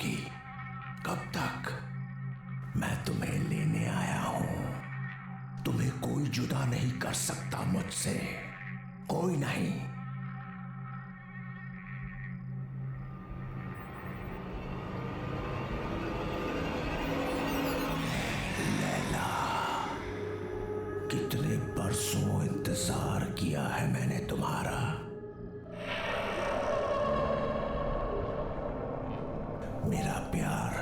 रहोगी? कब तक? मैं तुम्हें लेने आया हूं। तुम्हें कोई जुदा नहीं कर सकता मुझसे, कोई नहीं। लैला, कितने बरसों इंतजार किया है मैंने तुम्हारा। मेरा प्यार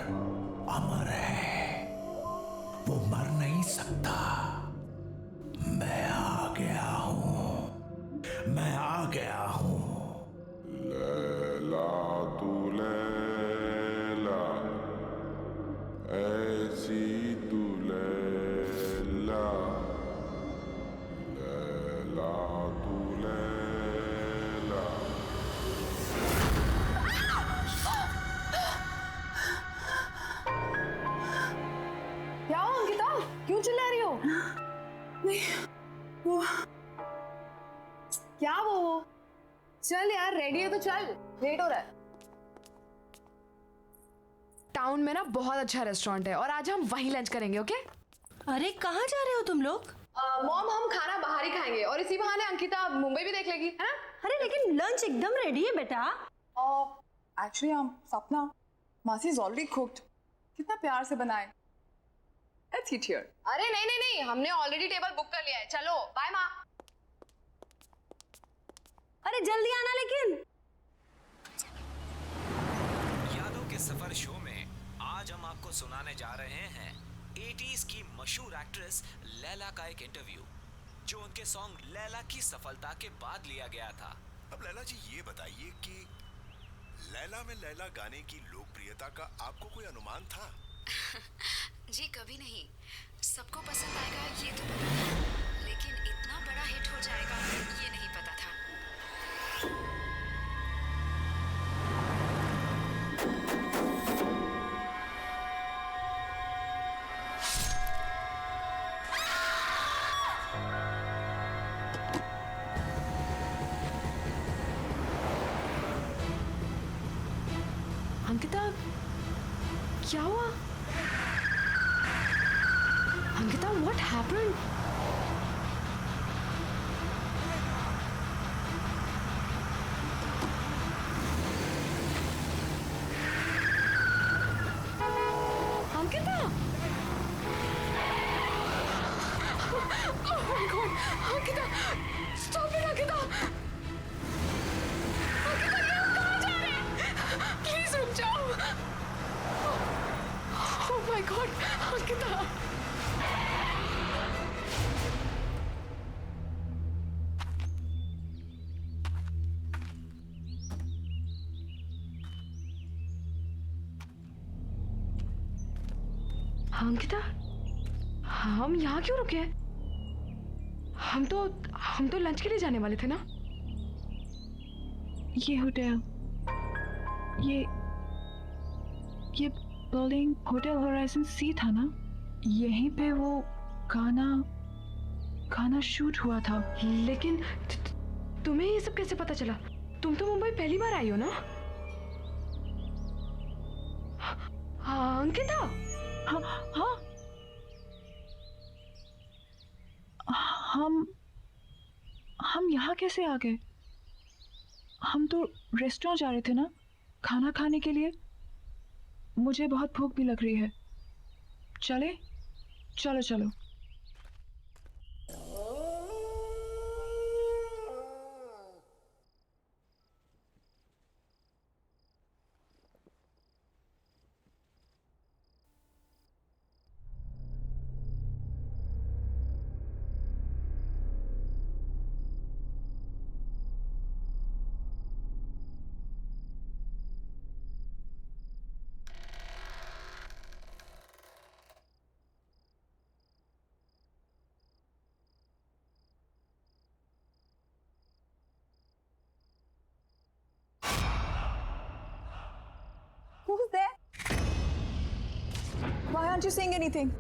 अमर है, वो मर नहीं सकता। मैं आ गया हूं, मैं आ गया हूं। लैला तू लैला, ऐसी तू लैला, लैला तू लैला। क्या हो अंकिता, क्यों चिल्ला रही हो? नहीं, वो क्या वो? चल यार, रेडी है तो चल, लेट हो रहा है। टाउन में ना बहुत अच्छा रेस्टोरेंट है और आज हम वहीं लंच करेंगे, ओके? अरे कहाँ जा रहे हो तुम लोग? मॉम, हम खाना बाहर ही खाएंगे और इसी बहाने अंकिता मुंबई भी देख लेगी, है ना? अरे लेकिन लंच एकदम रेडी है बेटा। एक्चुअली सपना, मासी इज ऑलरेडी कुक्ड। कितना प्यार से बनाए। Let's eat here. अरे नहीं नहीं नहीं, हमने ऑलरेडी टेबल बुक कर लिया है। चलो बाय माँ। अरे जल्दी आना लेकिन। यादों के सफर शो में आज हम आपको सुनाने जा रहे हैं 80s की मशहूर एक्ट्रेस लैला का एक इंटरव्यू, जो उनके सॉन्ग लैला की सफलता के बाद लिया गया था। अब लैला जी ये बताइए कि लैला में लैला गाने की लोकप्रियता का आपको कोई अनुमान था? जी कभी नहीं। सबको पसंद आएगा ये तो पता था, लेकिन इतना बड़ा हिट हो जाएगा ये नहीं पता था। अंकिता, क्या हुआ? Ankita, what happened? Ankita! Oh my God! Ankita! Stop it, Ankita! Ankita, ये हम कहाँ जा रहे हैं? Please रुक जाओ। Oh my God! Ankita! Ankita, हम यहाँ क्यों रुके हैं? हम तो लंच के लिए जाने वाले थे ना? ये होटल, ये बिल्डिंग होटल होराइजन सी था ना? यहीं पे वो गाना शूट हुआ था। लेकिन तुम्हें ये सब कैसे पता चला? तुम तो मुंबई पहली बार आई हो ना? हाँ अंकिता। हाँ हाँ, हम यहाँ कैसे आ गए? हम तो रेस्टोरेंट जा रहे थे ना, खाना खाने के लिए। मुझे बहुत भूख भी लग रही है। चले? चलो चलो। Who's there? Why aren't you saying anything?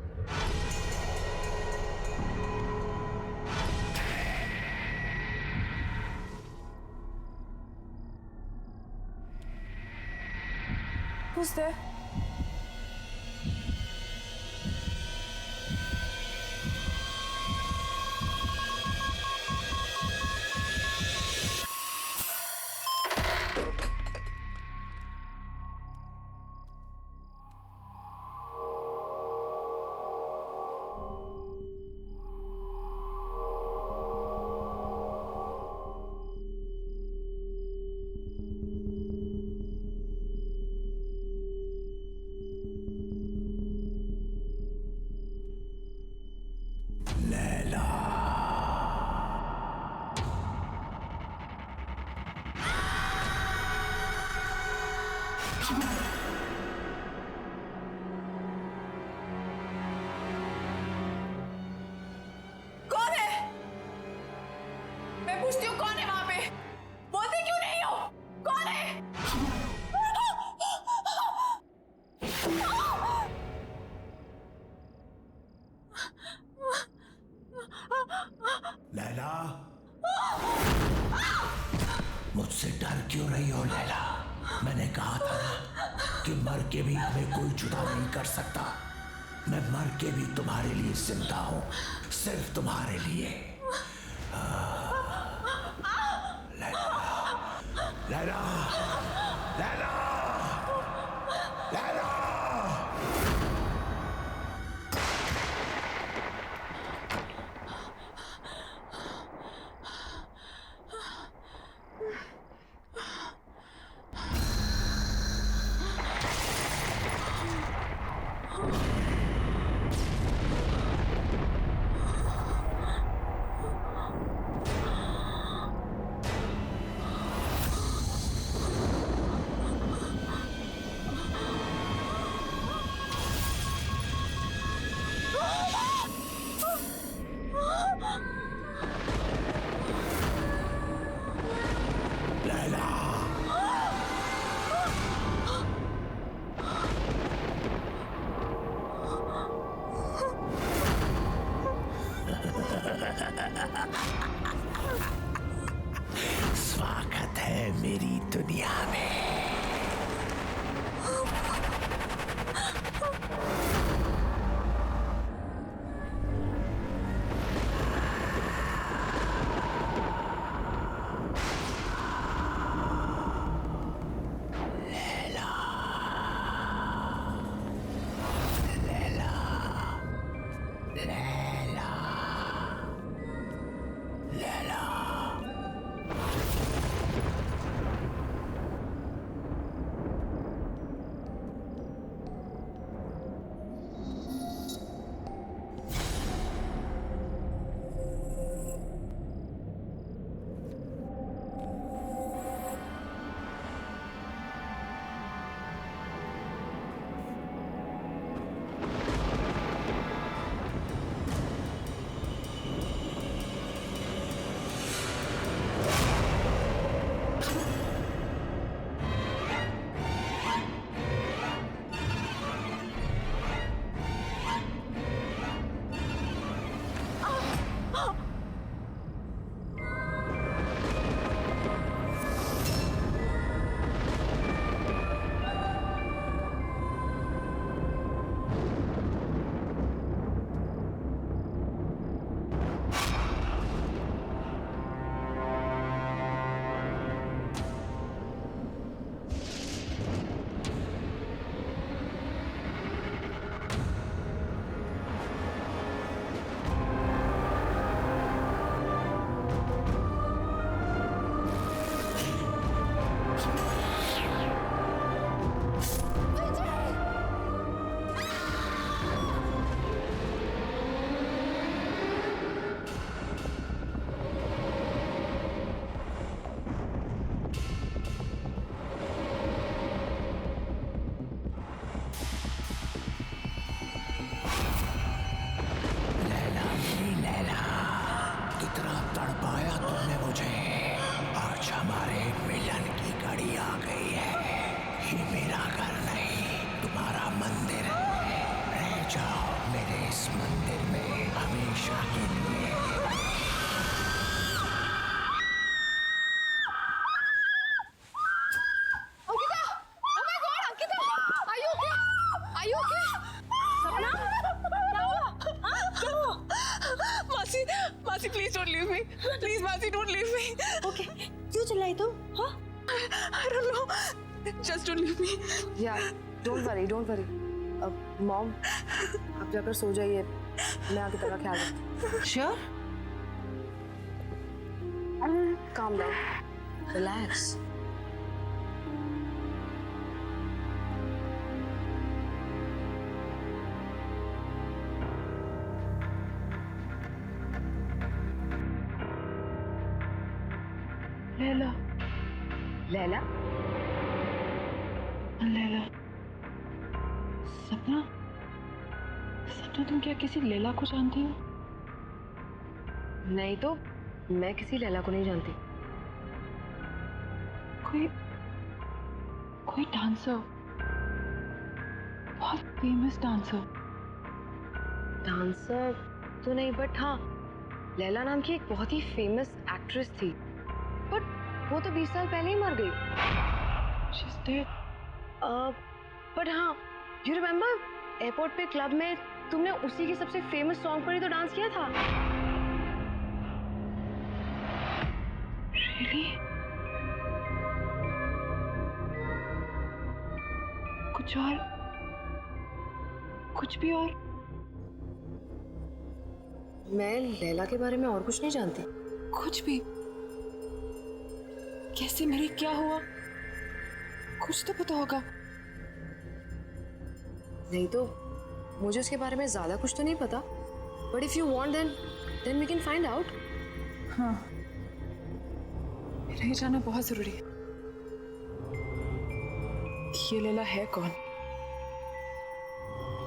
Who's there? कौन है? मैं पूछती हूँ कौन है वहां पे? बोलते क्यों नहीं हो? कौन है? लैला, मुझसे डर क्यों रही हो लैला? मैंने कहा था ना कि मर के भी हमें कोई जुदा नहीं कर सकता। मैं मर के भी तुम्हारे लिए जिंदा हूं, सिर्फ तुम्हारे लिए। लैला, लैला, लैला, लैला। स्वागत है मेरी दुनिया में। leave me. Please, Masi, don't leave me. Okay क्यों चिल्लाई तुम? हाँ I don't know. Just don't leave me. या डोंट वरी डोंट वरी। अब मॉम आप जाकर सो जाइए, मैं आगे तेरा ख्याल रखती श्योर? हूँ। Calm down, relax. Laila, Laila, Laila. सपना, सपना तुम क्या किसी लैला को जानती हो? नहीं तो मैं किसी लैला को नहीं जानती। कोई डांसर, बहुत फेमस डांसर। डांसर तो नहीं, बट हाँ लैला नाम की एक बहुत ही फेमस एक्ट्रेस थी, बट वो तो 20 साल पहले ही मर गई। She's dead. बट हाँ, यू रिमेम्बर एयरपोर्ट पे क्लब में तुमने उसी के सबसे फेमस सॉन्ग पर ही तो डांस किया था। Really? कुछ और, कुछ भी और? मैं लैला के बारे में और कुछ नहीं जानती। कुछ भी? कैसे मरी, क्या हुआ? कुछ तो पता होगा। नहीं तो मुझे उसके बारे में ज्यादा कुछ तो नहीं पता, but if you want then we can find out. हाँ, मेरा ये जानना बहुत जरूरी है कि ये लैला है कौन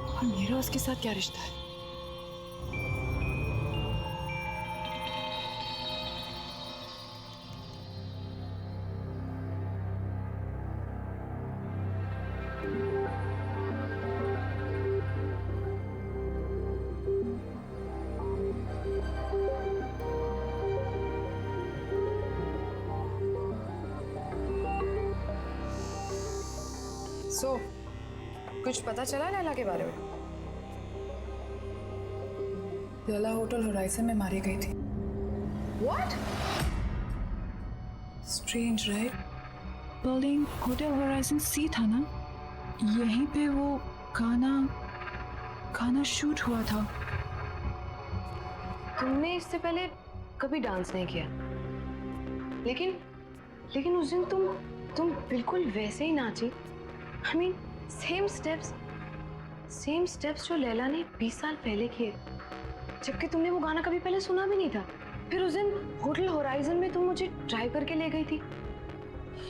और मेरा उसके साथ क्या रिश्ता है। सो कुछ पता चला लैला के बारे में? लैला होटल होराइजन में मारी गई थी। What? Strange right? Building hotel horizon सी था ना, यहीं पे वो गाना शूट हुआ था। तुमने इससे पहले कभी डांस नहीं किया, लेकिन उस दिन तुम बिल्कुल वैसे ही नाची। I mean, सेम स्टेप्स जो लैला ने 20 साल पहले किए, जबकि तुमने वो गाना कभी पहले सुना भी नहीं था। फिर उस दिन होटल होराइजन में तुम मुझे ड्राइव करके ले गई थी।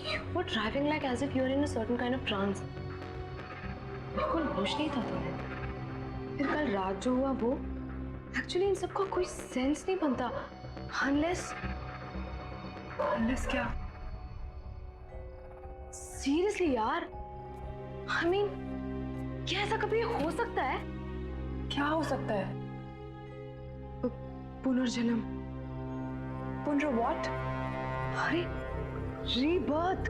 You were driving like as if you were in a certain kind of trance. बिल्कुल होश नहीं था तुम्हें। फिर कल रात जो हुआ वो, एक्चुअली इन सबका कोई सेंस नहीं बनता unless क्या? सीरियसली यार, I mean, क्या ऐसा कभी हो सकता है? क्या हो सकता है? पुनर्जन्म। व्हाट? अरे रीबर्थ।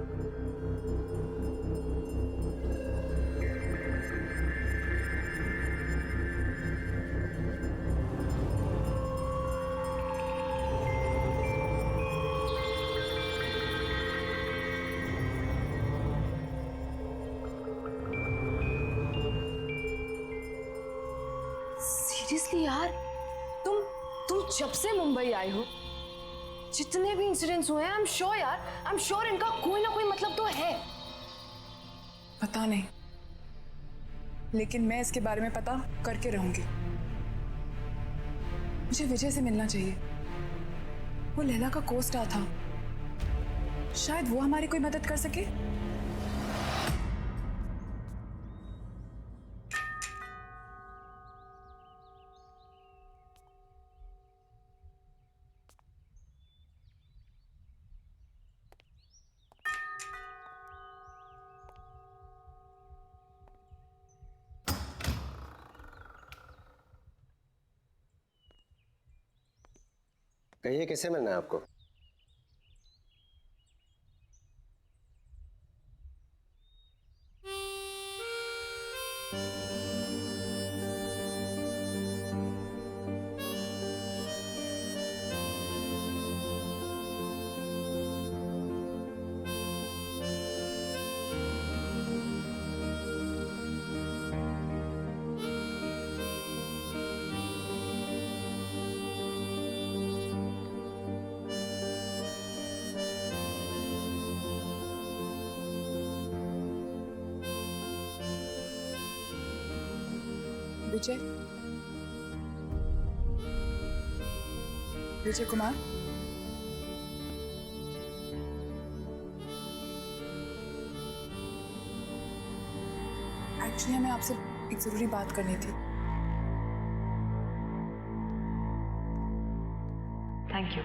सीरियसली यार, तुम जब से मुंबई आई हो, जितने भी इंसिडेंट्स हुए हैं, आई एम श्योर इनका कोई ना कोई मतलब तो है। पता नहीं, लेकिन मैं इसके बारे में पता करके रहूंगी। मुझे विजय से मिलना चाहिए। वो लैला का को-स्टार था, शायद वो हमारी कोई मदद कर सके। कहिए किससे मिलना है आपको? विजय विजय कुमार, एक्चुअली हमें आपसे एक जरूरी बात करनी थी। Thank you.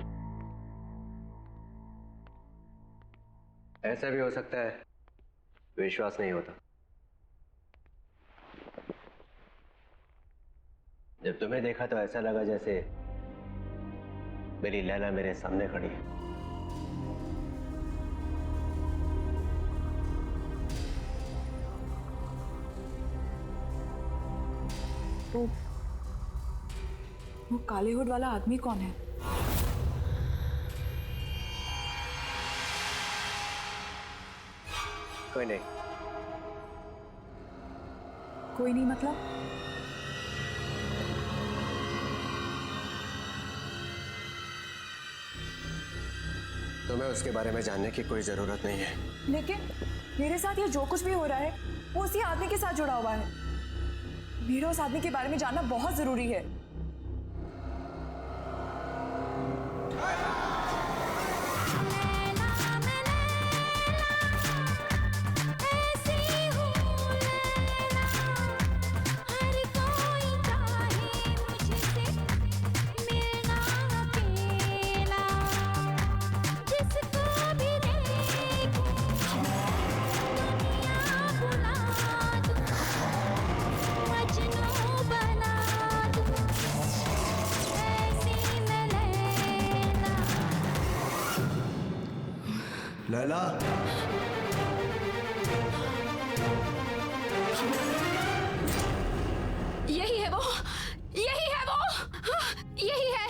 ऐसा भी हो सकता है विश्वास नहीं होता। जब तुम्हें देखा तो ऐसा लगा जैसे मेरी लैला मेरे सामने खड़ी है। वो काले हुड वाला आदमी कौन है? कोई नहीं। कोई नहीं मतलब? तुम्हें उसके बारे में जानने की कोई जरूरत नहीं है। लेकिन मेरे साथ ये जो कुछ भी हो रहा है वो उसी आदमी के साथ जुड़ा हुआ है। मेरा उस आदमी के बारे में जानना बहुत जरूरी है। लैला, यही है वो, यही है वो, यही है।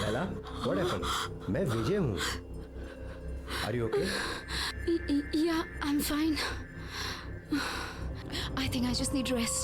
Laila, what happened? मैं विजय हूँ। Are you okay? Yeah, I'm fine. I think I just need rest.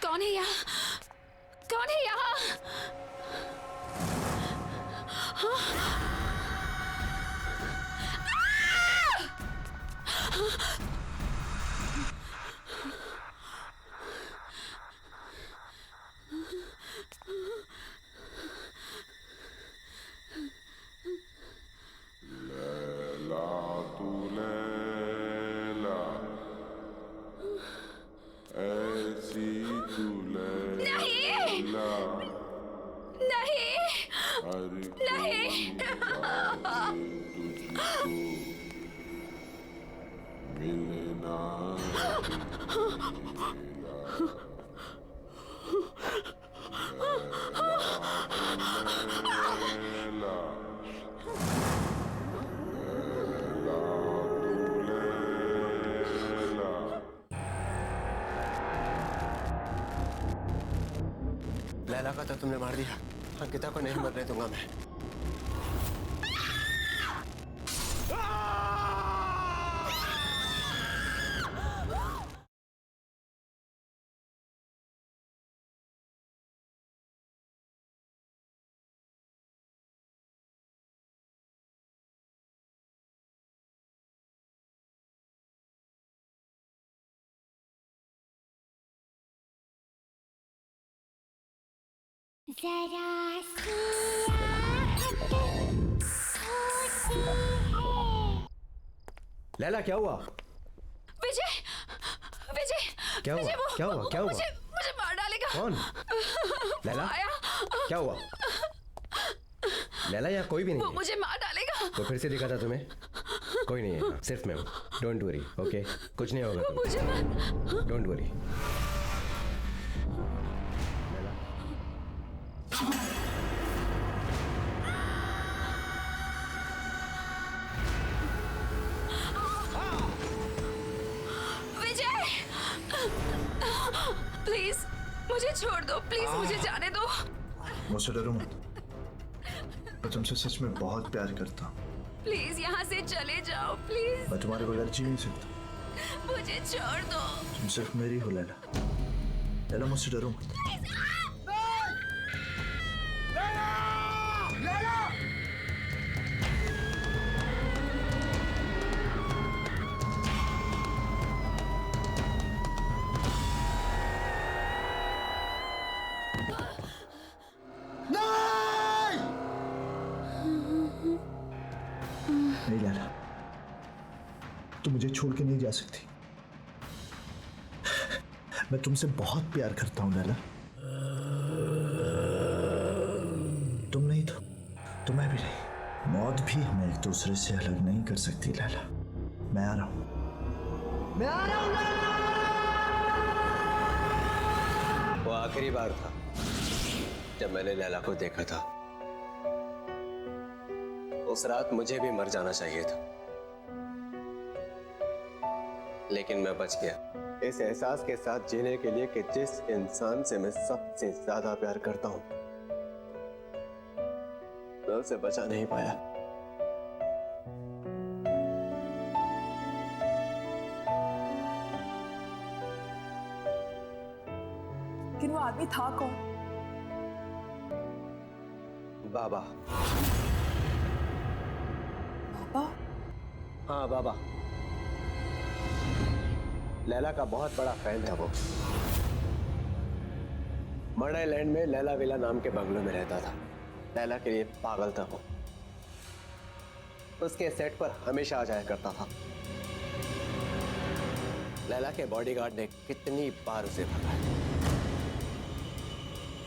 कौन है यहाँ? कौन है यहाँ? लैला तू लैला, ऐसी तू लैला, नहीं, हर नहीं। तुझको मिलना लैला, लैला का तो तुमने मार दिया, अंकिता को नहीं मरने दूंगा मैं। लैला क्या हुआ? विजय, विजय, क्या हुआ? विजय, क्या हुआ? क्या हुआ? मुझे मार डालेगा। कौन? लैला आया। क्या हुआ? लैला यहाँ कोई भी नहीं वो है। मुझे मार डालेगा। वो फिर से दिखा था तुम्हें? कोई नहीं है, सिर्फ मैं हूँ। Don't worry, okay? कुछ नहीं होगा तुम्हें। मुझे मार। Don't worry. विजय, प्लीज मुझे छोड़ दो, प्लीज मुझे जाने दो। मुझसे डरो मत, मैं तुमसे सच में बहुत प्यार करता हूँ। प्लीज यहाँ से चले जाओ, प्लीज। मैं तुम्हारे बगैर जी नहीं सकता। मुझे छोड़ दो। तुम सिर्फ मेरी हो लैला। लैला मुझसे डरो मत। नहीं लैला, तुम मुझे छोड़ के नहीं जा सकती। मैं तुमसे बहुत प्यार करता हूं लैला। तुम नहीं तो मैं भी नहीं। मौत भी हमें एक दूसरे से अलग नहीं कर सकती लैला। मैं आ रहा हूं, मैं आ रहा हूं लैला। वो आखिरी बार था जब मैंने लैला को देखा था। उस रात मुझे भी मर जाना चाहिए था, लेकिन मैं बच गया इस एहसास के साथ जीने के लिए कि जिस इंसान से मैं सबसे ज्यादा प्यार करता हूं, मैं उसे बचा नहीं पाया। लेकिन वो आदमी था कौन? बाबा। बाबा? हाँ बाबा। लैला का बहुत बड़ा फैन था वो। मर्डर लैंड में लैला विला नाम के बंगलों में रहता था। लैला के लिए पागल था वो। उसके सेट पर हमेशा आ जाया करता था। लैला के बॉडीगार्ड ने कितनी बार उसे भगाया,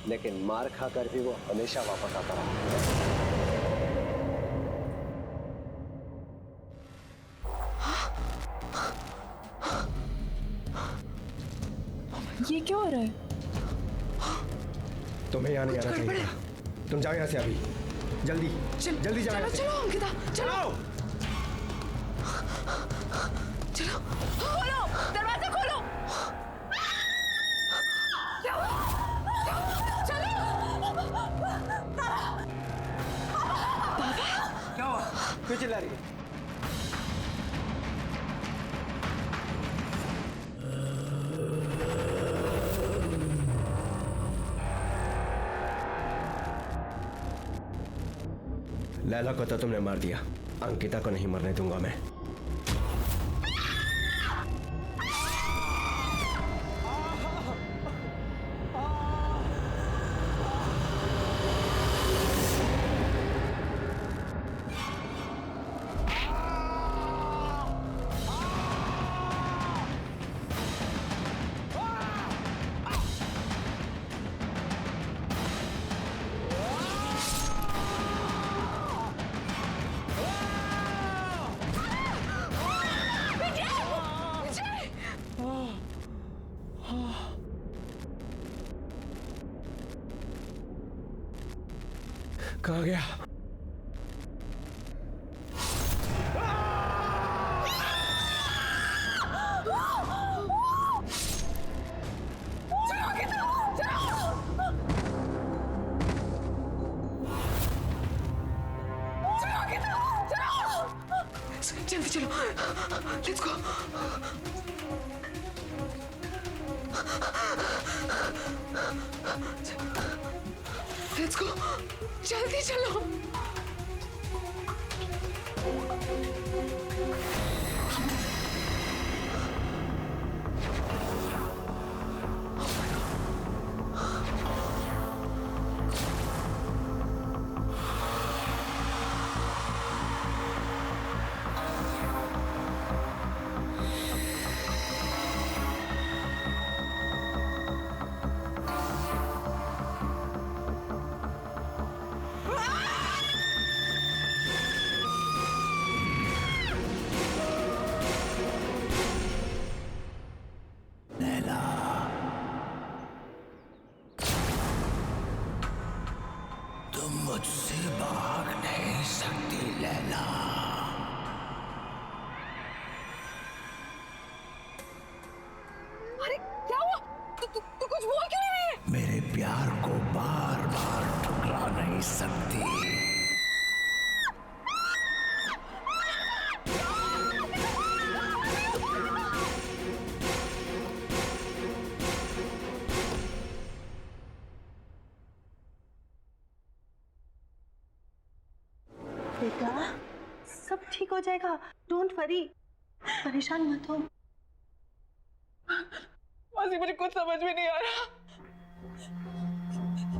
लेकिन मार खाकर भी वो हमेशा वापस आता रहा। ये क्या हो रहा है? तुम्हें यहाँ नहीं आना चाहिए था। तुम जाओ यहाँ से अभी, जल्दी जल्दी जाओ यहाँ से। चलो अंकिता, चलो चलो, खोलो दरवाजा, खोलो। क्या हुआ? क्यों चिल्ला रही है? लैला को तो तुमने मार दिया, अंकिता को नहीं मरने दूंगा मैं। कहाँ गया? जल्दी चलो, लेट्स गो। लेट्स गो, जल्दी चलो। मुझसे भाग नहीं सकती लैला। अरे क्या हुआ? तू कुछ बोल क्यों नहीं रही है? मेरे प्यार को बार बार ठुकरा नहीं सकती। बेटा सब ठीक हो जाएगा, डोंट वरी, परेशान मत हो। मासी मुझे कुछ समझ में नहीं आ रहा।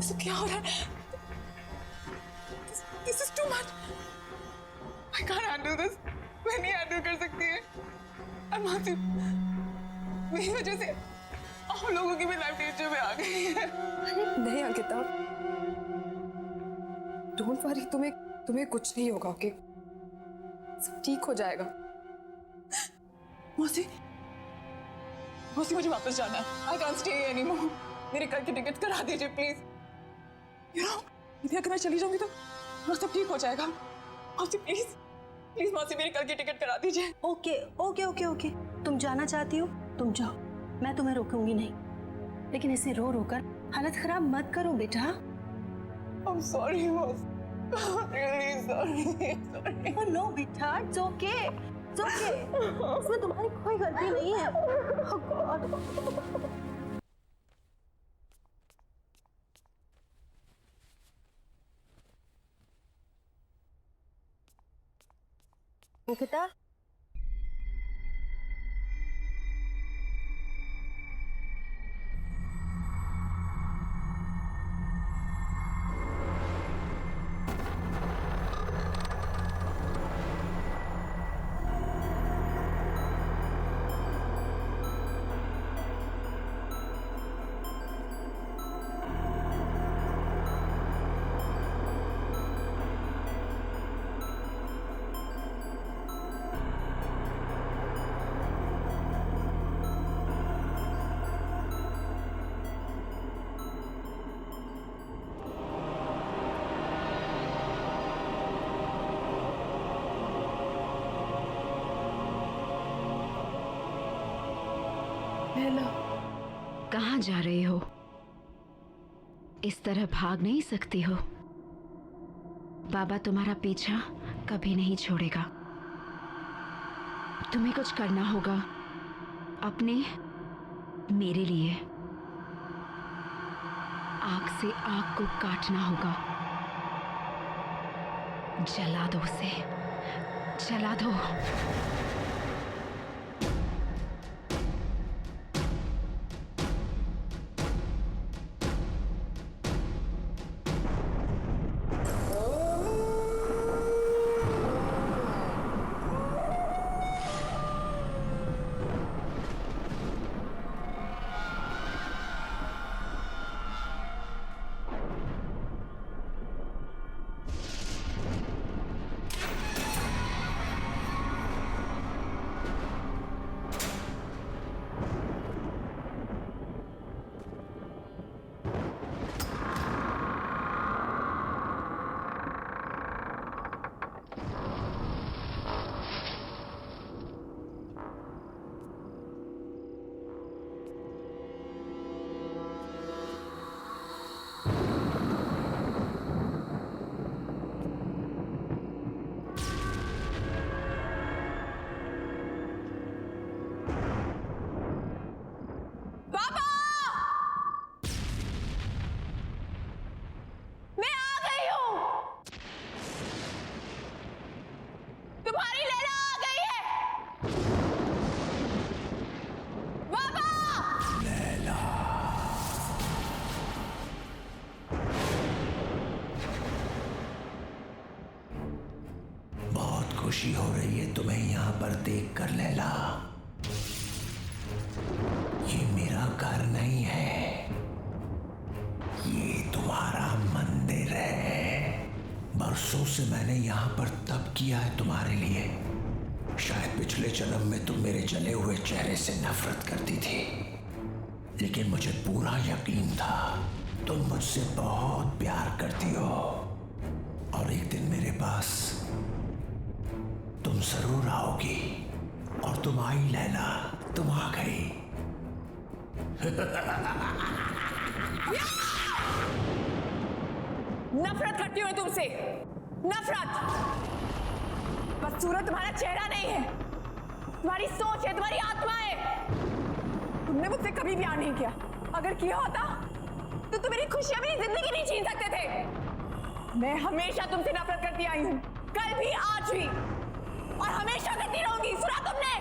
तो क्या हो रहा है? This is too much. I can't handle this. मैं नहीं हैंडल कर सकती है। मासी मेरी वजह से आप लोगों की भी लाइफ डेंजर में आ गई है। नहीं अंकिता, डोंट वरी, तुम्हें कुछ नहीं होगा, ओके? सब ठीक हो जाएगा। मौसी मुझे वापस जाना है। I can't stay here anymore. मेरे कल की टिकट करा दीजिए प्लीज। You know, यदि अगर मैं चली जाऊंगी तो सब ठीक हो जाएगा। मौसी प्लीज मौसी मेरी कल की टिकट करा दीजिए। ओके, तुम जाना चाहती हो तुम जाओ, मैं तुम्हें रोकूंगी नहीं, लेकिन इसे रो कर हालत खराब मत करो बेटा। I'm sorry मौसी, really sorry। Oh no बेटा, it's okay, इसमें तुम्हारी कोई गलती नहीं है। Oh God। अंकिता, कहाँ जा रही हो? इस तरह भाग नहीं सकती हो। बाबा तुम्हारा पीछा कभी नहीं छोड़ेगा। तुम्हें कुछ करना होगा अपने, मेरे लिए। आग से आग को काटना होगा। जला दो उसे, जला दो। खुशी हो रही है तुम्हें यहाँ पर देख कर लैला। ये मेरा घर नहीं है, ये तुम्हारा मंदिर है। बरसों से मैंने यहाँ पर तप किया है तुम्हारे लिए। शायद पिछले जन्म में तुम मेरे जले हुए चेहरे से नफरत करती थी, लेकिन मुझे पूरा यकीन था तुम मुझसे बहुत प्यार करती हो। और एक दिन मेरे पास तुम जरूर आओगी। और तुम आई लैला, तुम आ गई। नफरत करती हूँ मैं तुमसे, नफरत। बस सूरत तुम्हारा चेहरा नहीं है, तुम्हारी सोच है, तुम्हारी आत्मा है। तुमने मुझसे कभी प्यार नहीं किया। अगर किया होता तो तुम मेरी खुशियां, मेरी जिंदगी नहीं छीन सकते थे। मैं हमेशा तुमसे नफरत करती आई हूं, कल भी, आज भी, और हमेशा करती रहूंगी। सुना तुमने?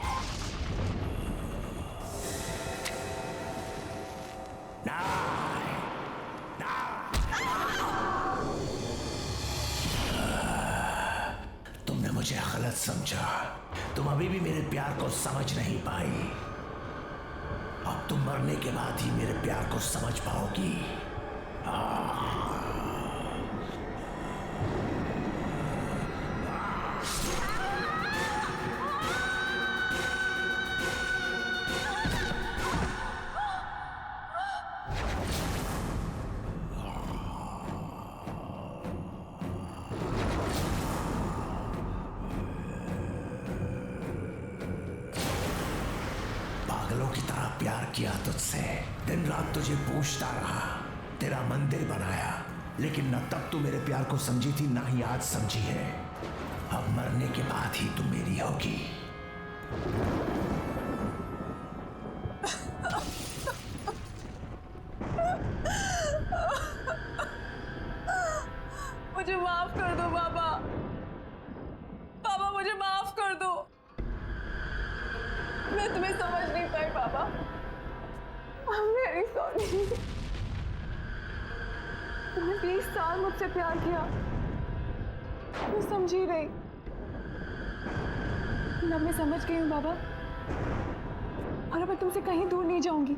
तुमने मुझे गलत समझा। तुम अभी भी मेरे प्यार को समझ नहीं पाई। अब तुम मरने के बाद ही मेरे प्यार को समझ पाओगी। पागलों की तरह प्यार किया तुझसे, दिन रात तुझे पूछता रहा, तेरा मंदिर बनाया, लेकिन न तब तू मेरे प्यार को समझी थी, ना ही आज समझी है। अब मरने के बाद ही तू मेरी होगी। मुझे माफ कर दो बाबा, बाबा मुझे माफ कर दो। मैं तुम्हें समझ नहीं पाई बाबा। I'm very sorry। तुमने 20 साल मुझसे प्यार किया, मैं समझी रही। अब मैं समझ गई हूँ बाबा, और अब मैं तुमसे कहीं दूर नहीं जाऊंगी।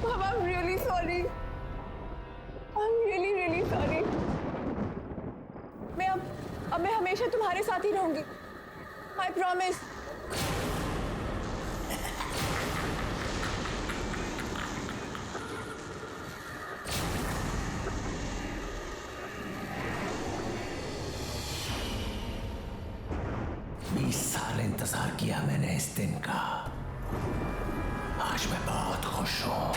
बाबा I'm really sorry। I'm really really sorry। मैं हमेशा तुम्हारे साथ ही रहूंगी। I promise। साल इंतजार किया मैंने इस दिन का। आज मैं बहुत खुश हूं।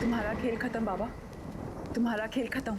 तुम्हारा खेल खत्म बाबा, तुम्हारा खेल खत्म।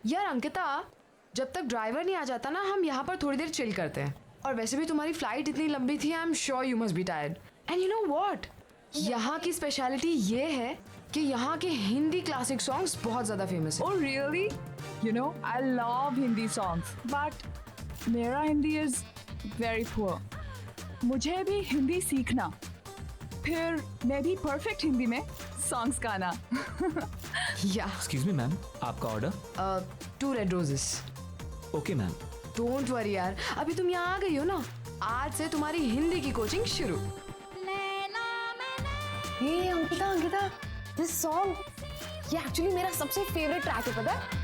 यार अंकिता, जब तक ड्राइवर नहीं आ जाता ना, हम यहाँ पर थोड़ी देर चिल करते हैं। और वैसे भी तुम्हारी फ्लाइट इतनी लंबी थी, I am sure you must be tired. And you know what, यहाँ की स्पेशलिटी ये है कि यहाँ के हिंदी क्लासिक सॉन्ग्स बहुत ज़्यादा फेमस है। Oh really? You know, I love Hindi songs, but मेरा हिंदी is very poor. मुझे भी हिंदी सीखना, फिर मैं भी परफेक्ट हिंदी में सॉन्ग्स गाना। या एक्सक्यूज मी मैम, आपका order? 2 red roses. Okay ma'am. Don't worry यार, अभी तुम यहाँ आ गई हो ना, आज से तुम्हारी हिंदी की कोचिंग शुरू। हे अंकिता, दिस सॉन्ग ये एक्चुअली मेरा सबसे फेवरेट ट्रैक है, पता है?